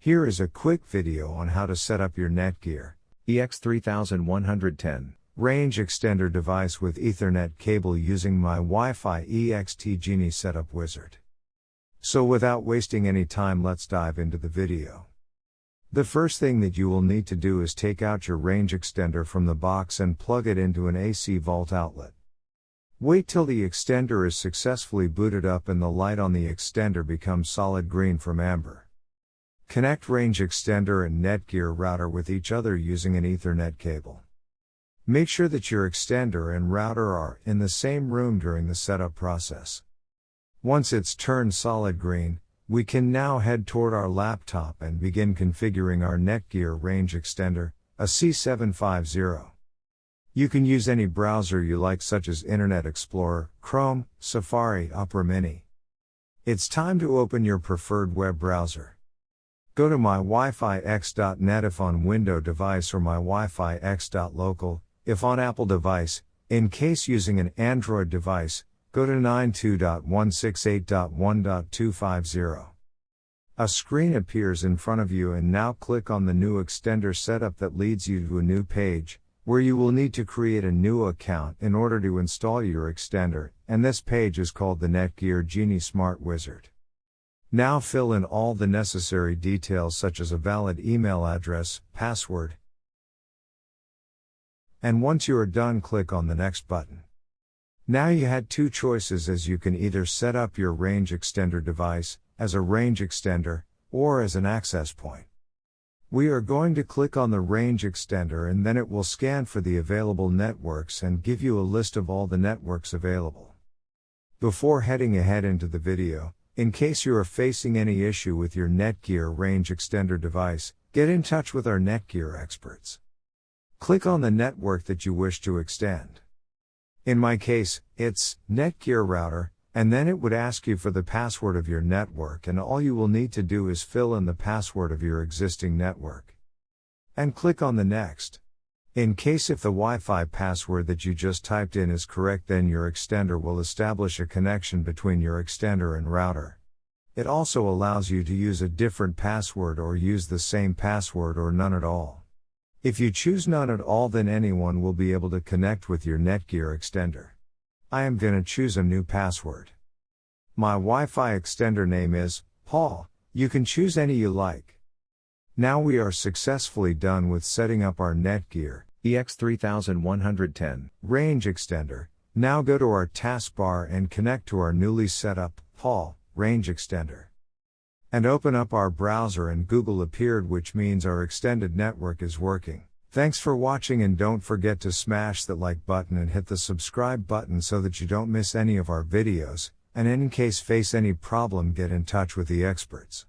Here is a quick video on how to set up your Netgear EX3110 range extender device with Ethernet cable using my Wi-Fi EXT Genie setup wizard. So without wasting any time, let's dive into the video. The first thing that you will need to do is take out your range extender from the box and plug it into an AC volt outlet. Wait till the extender is successfully booted up and the light on the extender becomes solid green from amber. Connect range extender and Netgear router with each other using an Ethernet cable. Make sure that your extender and router are in the same room during the setup process. Once it's turned solid green, we can now head toward our laptop and begin configuring our Netgear Range Extender, a C750. You can use any browser you like, such as Internet Explorer, Chrome, Safari, Opera Mini. It's time to open your preferred web browser. Go to mywifiX.net if on Windows device or mywifiX.local, if on Apple device. In case using an Android device, go to 92.168.1.250. A screen appears in front of you, and now click on the new extender setup that leads you to a new page, where you will need to create a new account in order to install your extender, and this page is called the Netgear Genie Smart Wizard. Now fill in all the necessary details such as a valid email address, password. And once you are done, click on the next button. Now you had two choices, as you can either set up your range extender device as a range extender or as an access point. We are going to click on the range extender, and then it will scan for the available networks and give you a list of all the networks available. Before heading ahead into the video, in case you are facing any issue with your Netgear range extender device, get in touch with our Netgear experts. Click on the network that you wish to extend. In my case, it's Netgear router, and then it would ask you for the password of your network, and all you will need to do is fill in the password of your existing network. And click on the next. In case if the Wi-Fi password that you just typed in is correct, then your extender will establish a connection between your extender and router. It also allows you to use a different password or use the same password or none at all. If you choose none at all, then anyone will be able to connect with your Netgear extender. I am gonna choose a new password. My Wi-Fi extender name is Paul. You can choose any you like. Now we are successfully done with setting up our Netgear EX3110 range extender. Now go to our taskbar and connect to our newly set up Paul range extender. And open up our browser, and Google appeared, which means our extended network is working. Thanks for watching, and don't forget to smash that like button and hit the subscribe button so that you don't miss any of our videos, and in case face any problem, get in touch with the experts.